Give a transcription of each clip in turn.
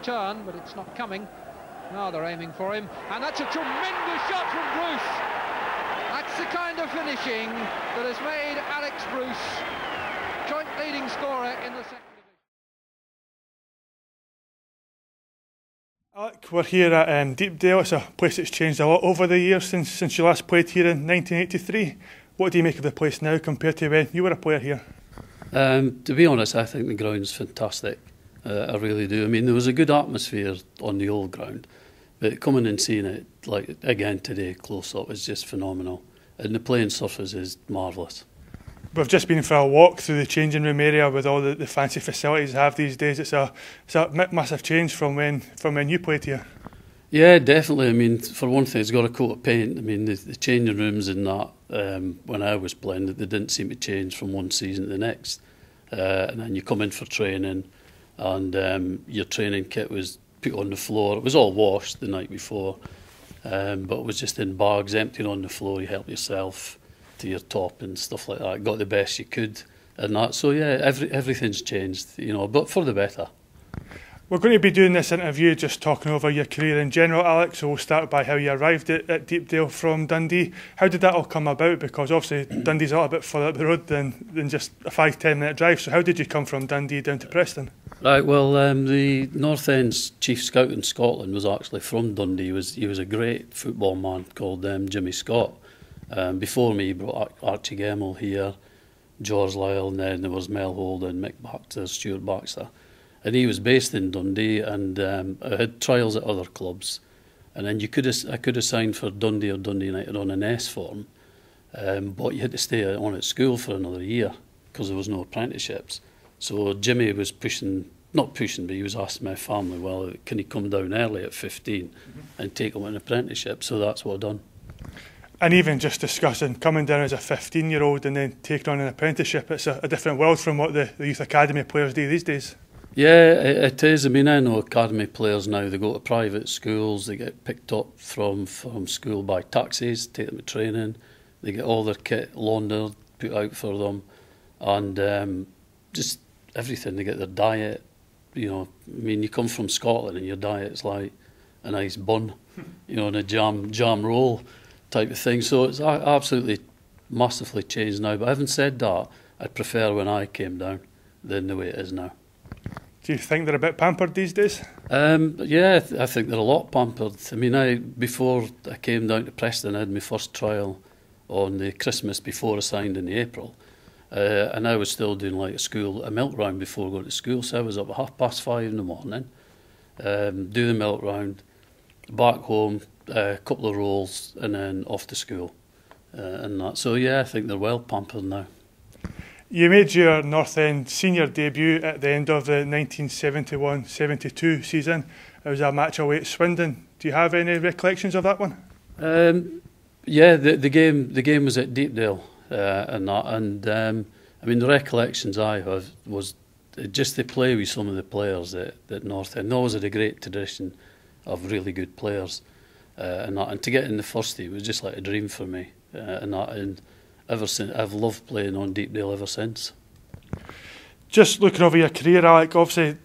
return, but it's not coming. Now they're aiming for him, and that's a tremendous shot from Bruce. That's the kind of finishing that has made Alex Bruce joint leading scorer in the second division. Alec, we're here at Deepdale. It's a place that's changed a lot over the years since you last played here in 1983. What do you make of the place now compared to when you were a player here? To be honest, I think the ground's fantastic. I really do. I mean, there was a good atmosphere on the old ground, but coming and seeing it, like again today, close up, is just phenomenal. And the playing surface is marvellous. We've just been for a walk through the changing room area with all the fancy facilities they have these days. It's a massive change from when you played here. Yeah, definitely. I mean, for one thing, it's got a coat of paint. I mean, the changing rooms and that, when I was playing, they didn't seem to change from one season to the next. And then you come in for training, and your training kit was put on the floor. It was all washed the night before, but it was just in bags, emptied on the floor. You help yourself to your top and stuff like that. Got the best you could and that. So yeah, everything's changed, you know, but for the better. We're going to be doing this interview just talking over your career in general, Alex, so we'll start by how you arrived at Deepdale from Dundee. How did that all come about? Because obviously Dundee's a little bit further up the road than just a 5-10 minute drive, so how did you come from Dundee down to Preston? Right, well, the North End's chief scout in Scotland was actually from Dundee. He was a great football man called Jimmy Scott. Before me, he brought Archie Gemmell here, George Lyle, and then there was Mel Holden, Mick Baxter, Stuart Baxter. And he was based in Dundee, and I had trials at other clubs. And then I could have signed for Dundee or Dundee United on an S form, but you had to stay on at school for another year because there was no apprenticeships. So Jimmy was not pushing, but he was asking my family, well, can he come down early at 15 and take him an apprenticeship? So that's what I've done. And even just discussing coming down as a 15-year-old and then taking on an apprenticeship, it's a different world from what the youth academy players do these days. Yeah, it is. I mean, I know academy players now, they go to private schools, they get picked up from school by taxis, take them to training, they get all their kit laundered, put out for them, and just everything. They get their diet, you know. I mean, you come from Scotland and your diet's like a nice bun, you know, and a jam roll type of thing. So it's absolutely massively changed now. But having said that, I'd prefer when I came down than the way it is now. Do you think they're a bit pampered these days? Yeah, I think they're a lot pampered. I mean, before I came down to Preston, I had my first trial on the Christmas before I signed in April. And I was still doing like a milk round before going to school. So I was up at 5:30 in the morning, do the milk round, back home, a couple of rolls, and then off to school. And that. So yeah, I think they're well pampered now. You made your North End senior debut at the end of the 1971-72 season. It was a match away at Swindon. Do you have any recollections of that one? Yeah, the game was at Deepdale and that. And I mean, the recollections I have was just the play with some of the players at North End. Always had a great tradition of really good players and that. And to get in the first team was just like a dream for me and that. And ever since, I've loved playing on Deepdale ever since. Just looking over your career, Alec, obviously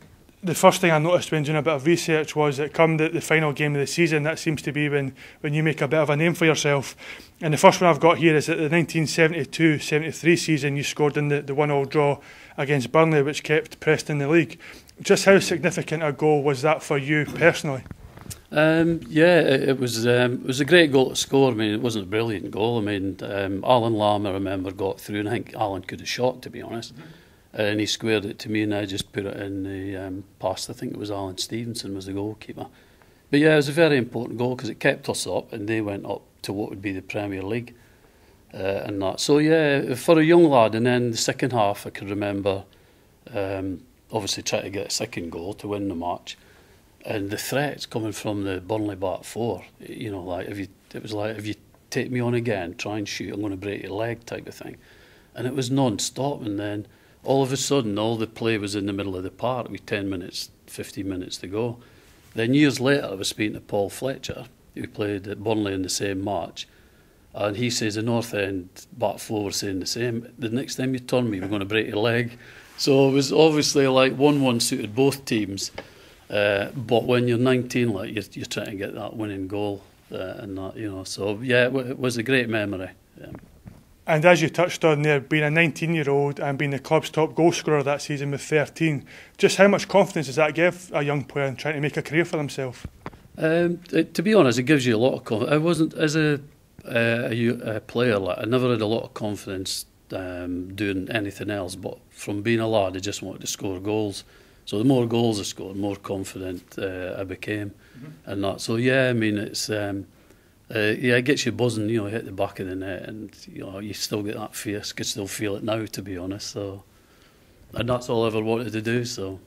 the first thing I noticed when doing a bit of research was that come the final game of the season, that seems to be when you make a bit of a name for yourself. And the first one I've got here is that the 1972-73 season you scored in the 1-1 draw against Burnley, which kept Preston in the league. Just how significant a goal was that for you personally? Yeah, it was a great goal to score. I mean, it wasn't a brilliant goal. I mean, Alan Lamb, I remember, got through, and I think Alan could have shot, to be honest. And he squared it to me, and I just put it in the past. I think it was Alan Stevenson was the goalkeeper. But yeah, it was a very important goal because it kept us up, and they went up to what would be the Premier League and that. So yeah, for a young lad, and then the second half, I can remember obviously trying to get a second goal to win the match. And the threats coming from the Burnley back four, you know, like it was like, if you take me on again, try and shoot, I'm going to break your leg type of thing. And it was non-stop. And then all of a sudden, all the play was in the middle of the park with 10 minutes, 15 minutes to go. Then years later, I was speaking to Paul Fletcher, who played at Burnley in the same match. And he says the North End back four were saying the same. The next time you turn me, we're going to break your leg. So it was obviously like 1-1 suited both teams. But when you're 19, like you're trying to get that winning goal and that, you know. So yeah, it was a great memory. Yeah. And as you touched on there, being a 19-year-old and being the club's top goal scorer that season with 13, just how much confidence does that give a young player in trying to make a career for themselves? To be honest, it gives you a lot of confidence. I wasn't, as a player, like, I never had a lot of confidence doing anything else, but from being a lad I just wanted to score goals. So the more goals I scored, the more confident I became. And that. So yeah, I mean, it's it gets you buzzing, you know, hit the back of the net, and you know, you still get that fear. I could still feel it now, to be honest. So, and that's all I ever wanted to do. So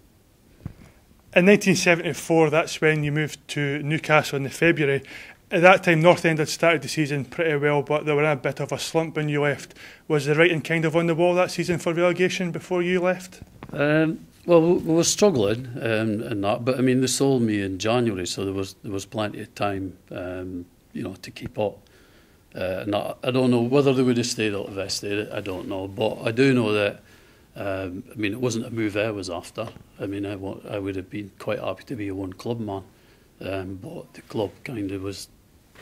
in 1974, that's when you moved to Newcastle in February. At that time, North End had started the season pretty well, but they were in a bit of a slump when you left. Was the writing kind of on the wall that season for relegation before you left? Well, we were struggling and that, but I mean, they sold me in January, so there was plenty of time, you know, to keep up. And I don't know whether they would have stayed or if I stayed. I don't know, but I do know that. I mean, it wasn't a move I was after. I mean, I would have been quite happy to be a one-club man, but the club kind of was,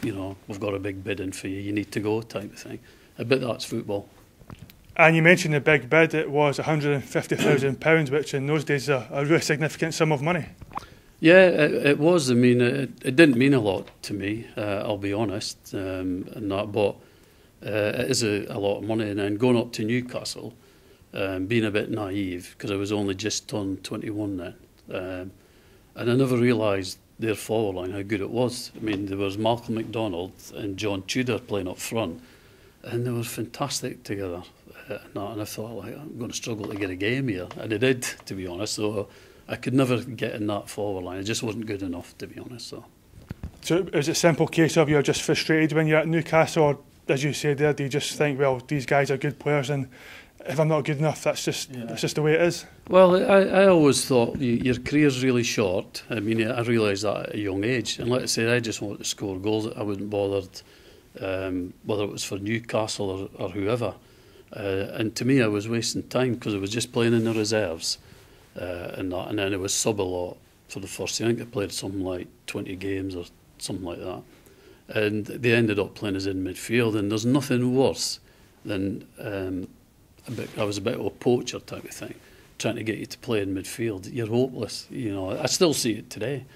you know, we've got a big bid in for you, you need to go type of thing. I bet that's football. And you mentioned the big bid. It was £150,000, which in those days is a really significant sum of money. Yeah, it was. I mean, it didn't mean a lot to me, I'll be honest, and that, but it is a lot of money. And then going up to Newcastle, being a bit naive, because I was only just turned 21 then, and I never realised their forward line, how good it was. I mean, there was Malcolm MacDonald and John Tudor playing up front, and they were fantastic together. And I thought, like, I'm going to struggle to get a game here, and I did, to be honest. So I could never get in that forward line. It just wasn't good enough, to be honest. So is it a simple case of you're just frustrated when you're at Newcastle, or as you said there, do you just think, well, these guys are good players, and if I'm not good enough, that's just the way it is? Well, I always thought your career's really short. I mean, I realised that at a young age, and like I said, I just wanted to score goals. I wasn't bothered whether it was for Newcastle or whoever. And to me, I was wasting time because I was just playing in the reserves and then I was sub a lot for the first year. I think I played something like 20 games or something like that. And they ended up playing us in midfield, and there's nothing worse than I was a bit of a poacher type of thing, trying to get you to play in midfield. You're hopeless, you know. I still see it today,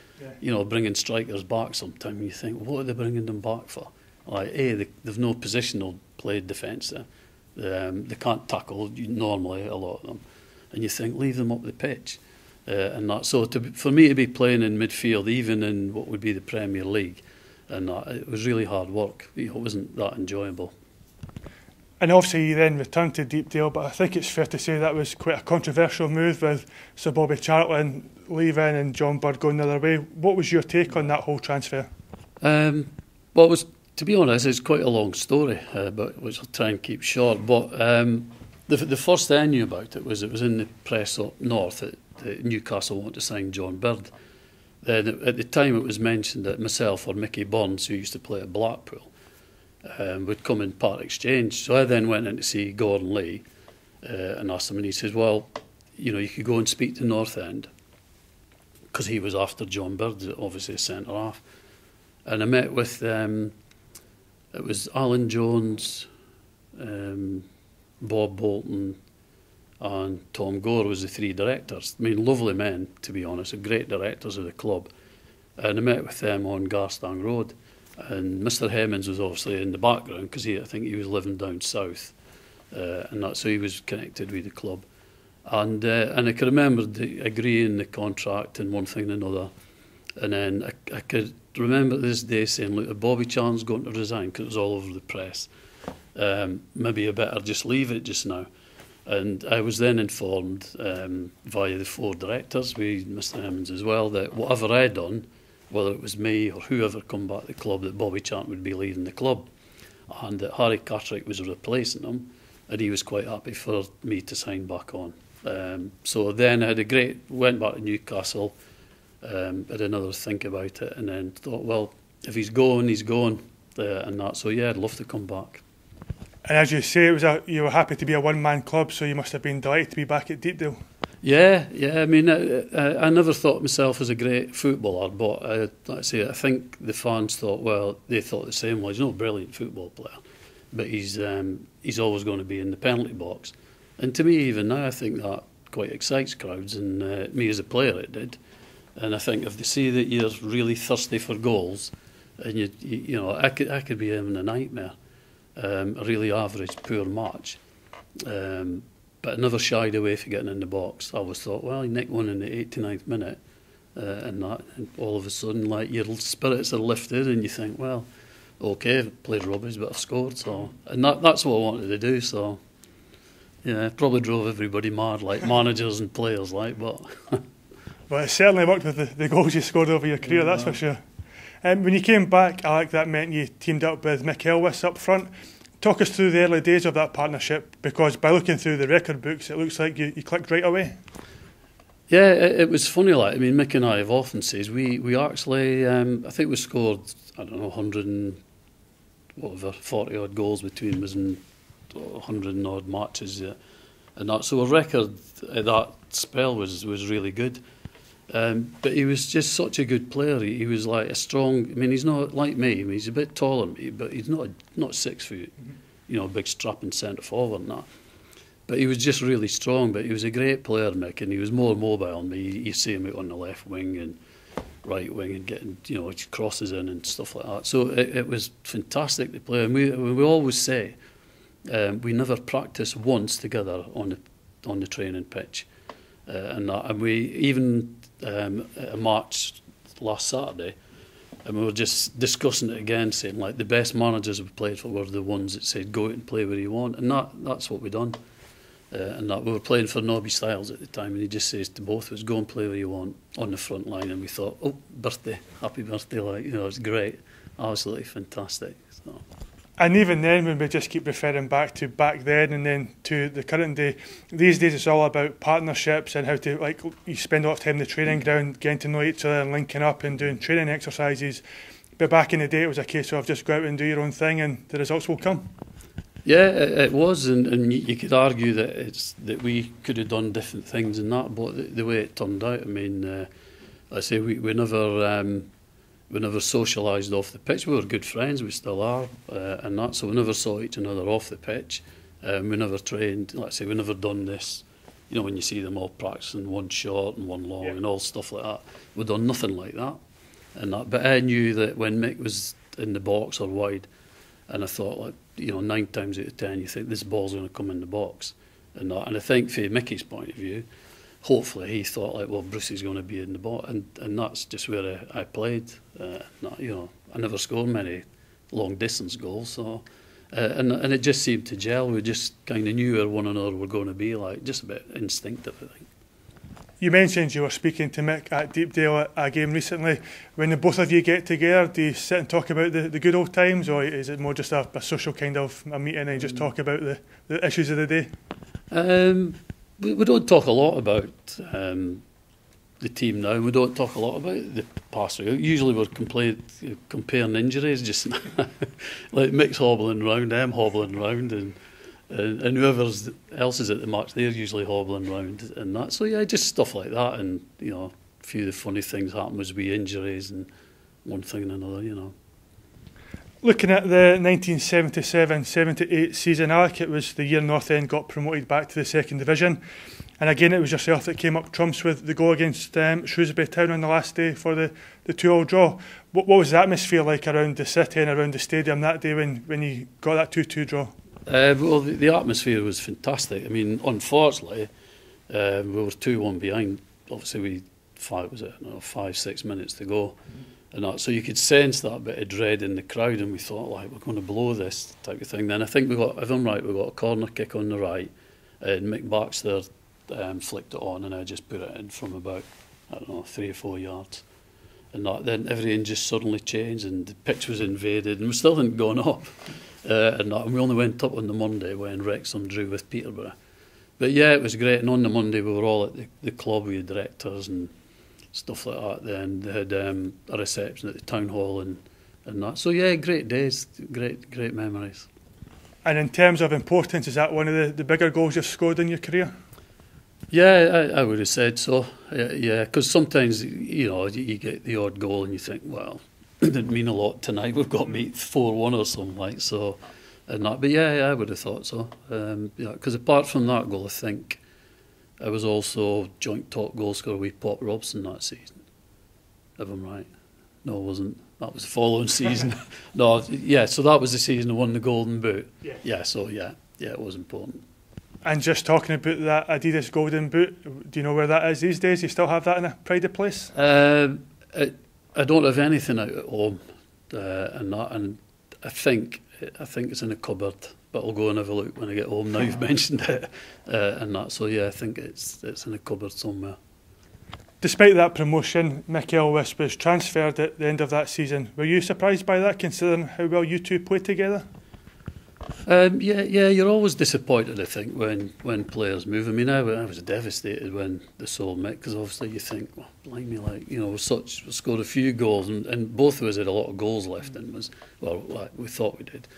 you know, bringing strikers back sometimes, and you think, what are they bringing them back for? Like, they've no positional play defence there. They can't tackle normally, a lot of them, and you think, leave them up the pitch, and that. So for me to be playing in midfield, even in what would be the Premier League, and that, it was really hard work. You know, it wasn't that enjoyable. And obviously you then returned to Deepdale, but I think it's fair to say that was quite a controversial move with Sir Bobby Charlton leaving and John Bird going the other way. What was your take on that whole transfer? Well, it was, to be honest, it's quite a long story, but which I'll try and keep short. But the first I knew about it was in the press up north that Newcastle wanted to sign John Bird. Then at the time it was mentioned that myself or Mickey Burns, who used to play at Blackpool, would come in part exchange. So I then went in to see Gordon Lee and asked him, and he says, well, you know, you could go and speak to North End, because he was after John Bird, obviously a centre-half. And I met with, it was Alan Jones, Bob Bolton and Tom Gore was the three directors. I mean, lovely men, to be honest, great directors of the club. And I met with them on Garstang Road. And Mr Hemmings was obviously in the background because I think he was living down south, and that's so he was connected with the club. And I can remember agreeing the contract and one thing and another. And then I could remember this day saying, look, Bobby Charlton's going to resign, because it was all over the press. Maybe I better just leave it just now. And I was then informed via the four directors, with Mr Hemmings as well, that whatever I'd done, whether it was me or whoever come back to the club, that Bobby Charlton would be leaving the club, and that Harry Cartwright was replacing him, and he was quite happy for me to sign back on. So then I had went back to Newcastle, had another think about it, and then thought, well, if he's going, he's going, and that. So yeah, I'd love to come back. And as you say, you were happy to be a one-man club, so you must have been delighted to be back at Deepdale. Yeah. I mean, I never thought myself as a great footballer, but like I say, I think the fans thought, well, they thought the same. Well, he's not a brilliant football player, but he's always going to be in the penalty box. And to me, even now, I think that quite excites crowds, and me as a player, it did. And I think if they see that you're really thirsty for goals, and you know, I could be having a nightmare, a really average, poor match. But I never shied away from getting in the box. I always thought, well, you nick one in the 89th minute, and all of a sudden, like, your spirits are lifted, and you think, well, okay, I've played rubbish, but I've scored. So, and that's what I wanted to do. So, yeah, probably drove everybody mad, like managers and players, like. But well, it certainly worked with the goals you scored over your career. That's for sure. When you came back, Alec, that meant you teamed up with Mick Elms up front. Talk us through the early days of that partnership, because by looking through the record books, it looks like you clicked right away. Yeah, it was funny. Like, I mean, Mick and I have often said we actually, I think we scored, I don't know, 100 and whatever, 40 odd goals between us and 100 and odd matches, and that. So a record at that spell was really good. But he was just such a good player. He was like a strong. I mean, he's not like me. I mean, he's a bit taller than me, but he's not 6 foot. You know, big strapping centre forward and that. But he was just really strong. But he was a great player, Mick, and he was more mobile than me. You see him out on the left wing and right wing and getting, you know, crosses in and stuff like that. So it was fantastic to play. And we always say we never practiced once together on the training pitch, and we even. At a match last Saturday, and we were just discussing it again, saying like the best managers we played for were the ones that said go out and play where you want, and that's what we done. And that we were playing for Nobby Styles at the time, and he just says to both of us, go and play where you want on the front line. And we thought, oh, birthday, happy birthday, like, you know, it's great, absolutely fantastic. So. And even then, when we just keep referring back to back then and then to the current day, these days it's all about partnerships and how to, like, you spend a lot of time in the training ground getting to know each other and linking up and doing training exercises. But back in the day, it was a case of just go out and do your own thing and the results will come. Yeah, it was, and you could argue that we could have done different things in that, but the way it turned out, I mean, I say we never socialised off the pitch. We were good friends, we still are, and that. So we never saw each other off the pitch. We never trained. Like I say, we never done this. You know, when you see them all practicing one short and one long and all stuff like that. We done nothing like that, and that. But I knew that when Mick was in the box or wide, and I thought, like, you know, 9 times out of 10, you think this ball's going to come in the box, and that. And I think, from Mickey's point of view, hopefully he thought, like, well, Brucey's going to be in the box, and that's just where I played. You know, I never scored many long distance goals, so and it just seemed to gel. We just kind of knew where one another were going to be, like, just a bit instinctive, I think. You mentioned you were speaking to Mick at Deepdale at a game recently. When the both of you get together, do you sit and talk about the good old times, or is it more just a social kind of a meeting and just talk about the issues of the day? We don't talk a lot about the team now. We don't talk a lot about the past. Usually we're comparing injuries, just like Mick's hobbling around, I'm hobbling around, and whoever else is at the match, they're usually hobbling around and that. So yeah, just stuff like that, and, you know, a few of the funny things happen as we injuries and one thing and another, you know. Looking at the 1977-78 season, Alec, it was the year North End got promoted back to the second division. And again, it was yourself that came up trumps with the goal against Shrewsbury Town on the last day for the 2-2 draw. What was the atmosphere like around the city and around the stadium that day when you got that 2-2 draw? Well, the atmosphere was fantastic. I mean, unfortunately, we were 2-1 behind. Obviously, we 5-6 minutes to go. And that, so you could sense that bit of dread in the crowd, and we thought, like, we're going to blow this type of thing. Then I think if I'm right, we got a corner kick on the right, and Mick Baxter flicked it on, and I just put it in from about, I don't know, 3 or 4 yards. And that, then everything just suddenly changed, and the pitch was invaded, and we still hadn't gone up. And we only went up on the Monday when Wrexham drew with Peterborough. But yeah, it was great. And on the Monday, we were all at the club with the directors and stuff like that. Then they had a reception at the town hall and that. So yeah, great days, great memories. And in terms of importance, is that one of the bigger goals you've scored in your career? Yeah, I would have said so. Yeah, because sometimes, you know, you get the odd goal and you think, well, it didn't mean a lot tonight. We've got beat 4-1 or something like so. And that, but yeah, I would have thought so. Yeah, because apart from that goal, I think I was also joint top goal scorer with Pop Robson that season. If I'm right. No, it wasn't. That was the following season. No, yeah, so that was the season I won the Golden Boot. Yeah, so yeah, it was important. And just talking about that Adidas Golden Boot, do you know where that is these days? You still have that in a pride of place? I don't have anything out at home, and I think it's in a cupboard, but I'll go and have a look when I get home. Now you've mentioned it, and that. So yeah, I think it's in a cupboard somewhere. Despite that promotion, Mick Elms was transferred at the end of that season. Were you surprised by that, considering how well you two played together? Yeah, you're always disappointed, I think, when players move. I mean, I was devastated when they sold Mick, because obviously you think, well, blimey, like, you know, we scored a few goals, and both of us had a lot of goals left in us. Well, like we thought we did,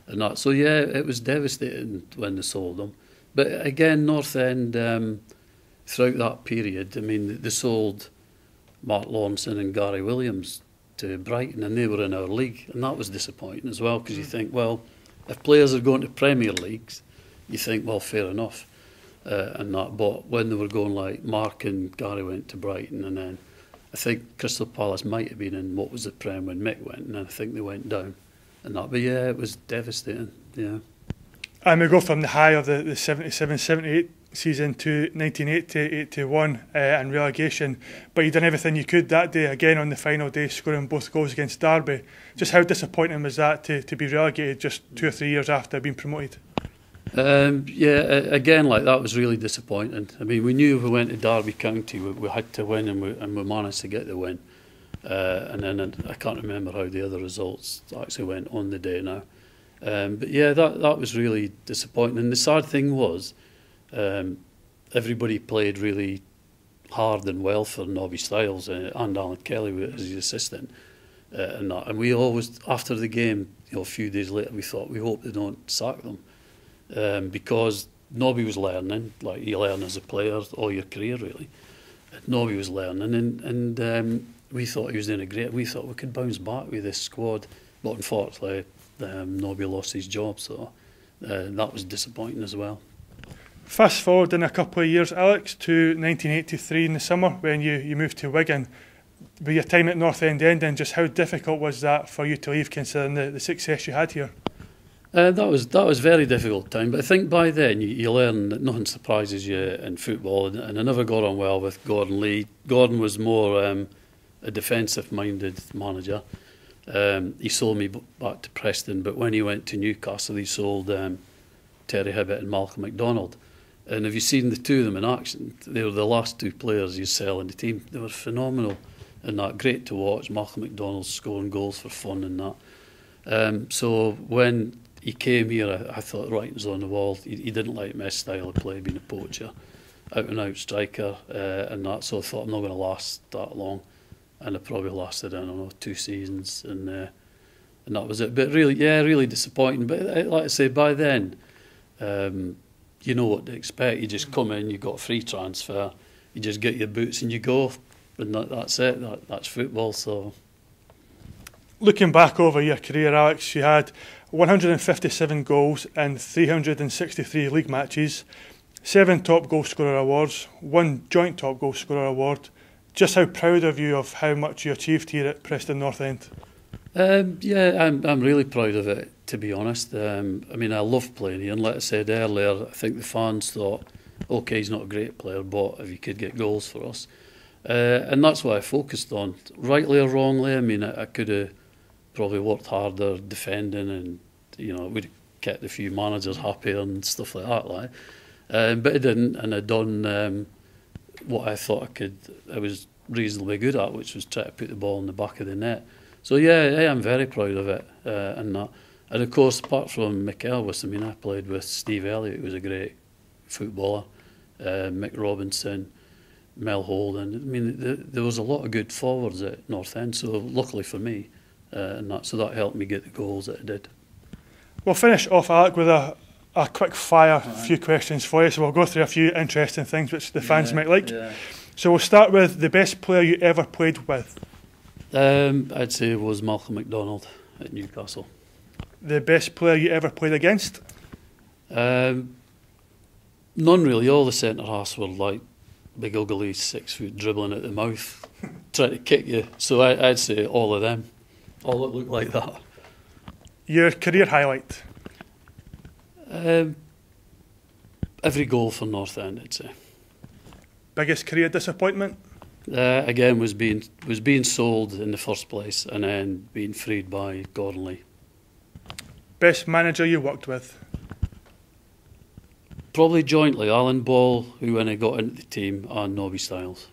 and that. So yeah, it was devastating when they sold them. But again, North End, throughout that period, I mean, they sold Mark Lawrenson and Gary Williams to Brighton, and they were in our league, and that was disappointing as well, because you think, well, if players are going to Premier Leagues, you think, well, fair enough, and that. But when they were going, like Mark and Gary went to Brighton, and then I think Crystal Palace might have been in what was the Prem when Mick went, and I think they went down, and that. But yeah, it was devastating. Yeah. And we go from the high of the 77-78 season to 1980-81 and relegation, but you done everything you could that day, again on the final day, scoring both goals against Derby. Just how disappointing was that to be relegated just 2 or 3 years after being promoted? Yeah, again, like that was really disappointing. I mean, we knew if we went to Derby County we had to win, and we managed to get the win, and then I can't remember how the other results actually went on the day now. But yeah, that was really disappointing. And the sad thing was, everybody played really hard and well for Nobby Stiles and Alan Kelly as his assistant, and that. And we always, after the game, you know, a few days later, we thought, we hope they don't sack them, because Nobby was learning, like you learn as a player all your career really. Nobby was learning, and we thought he was doing a great. We thought we could bounce back with this squad, but unfortunately, Nobby lost his job, so that was disappointing as well. Fast forward in a couple of years, Alex, to 1983 in the summer when you moved to Wigan. With your time at North End ending, just how difficult was that for you to leave, considering the success you had here? That was very difficult time, but I think by then you learn that nothing surprises you in football, and I never got on well with Gordon Lee. Gordon was more a defensive-minded manager. He sold me back to Preston, but when he went to Newcastle, he sold Terry Hibbett and Malcolm MacDonald. And have you seen the two of them in action? They were the last two players you sell in the team. They were phenomenal and that. Great to watch. Malcolm MacDonald scoring goals for fun and that. So when he came here, I thought writing's on the wall. He didn't like my style of play, being a poacher, out and out striker and that. So I thought, I'm not going to last that long. And it probably lasted, I don't know, 2 seasons, and that was it. But really, yeah, really disappointing. But like I say, by then, you know what to expect. You just come in, you got a free transfer, you just get your boots and you go, and that's it. That's football. So, looking back over your career, Alex, you had 157 goals in 363 league matches, 7 top goal scorer awards, 1 joint top goal scorer award. Just how proud of you of how much you achieved here at Preston North End? Yeah, I'm really proud of it, to be honest. I mean, I love playing here, and like I said earlier, I think the fans thought, OK, he's not a great player, but if he could get goals for us. And that's what I focused on. Rightly or wrongly, I mean, I could have probably worked harder defending, and, you know, we'd have kept a few managers happier and stuff like that. But I didn't, and I'd done what I thought I was reasonably good at, which was try to put the ball in the back of the net. So yeah, I'm very proud of it, and that. And of course, apart from Mick Elms, I mean, I played with Steve Elliott, who was a great footballer, Mick Robinson, Mel Holden. I mean, there was a lot of good forwards at North End, so luckily for me, and that, so that helped me get the goals that I did. We'll finish off, Alec, with a a quick fire few questions for you, so we'll go through a few interesting things which the fans might like. Yeah. So we'll start with the best player you ever played with. I'd say it was Malcolm McDonald at Newcastle. The best player you ever played against? None really. All the centre halves were like big ugly 6 foot dribbling at the mouth, trying to kick you. So I'd say all of them, all that looked like that. Your career highlight? Every goal for North End, I'd say. Biggest career disappointment? Again, was being sold in the first place and then being freed by Gordonley. Best manager you worked with? Probably jointly, Alan Ball, who when I got into the team, and Nobby Styles.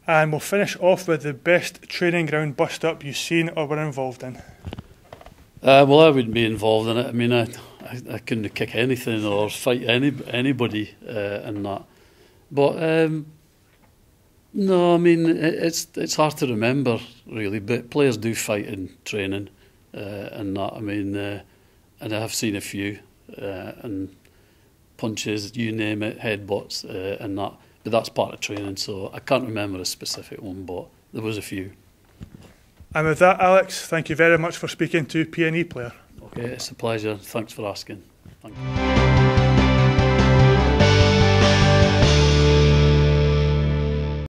And we'll finish off with the best training ground bust-up you've seen or were involved in. Well, I wouldn't be involved in it. I mean, I couldn't kick anything or fight anybody in that. But no, I mean, it's hard to remember, really. But players do fight in training and that. I mean, and I have seen a few, and punches, you name it, headbutts and that. But that's part of training, so I can't remember a specific one, but there was a few. And with that, Alex, thank you very much for speaking to PNE Player. Okay, it's a pleasure. Thanks for asking. Thank you.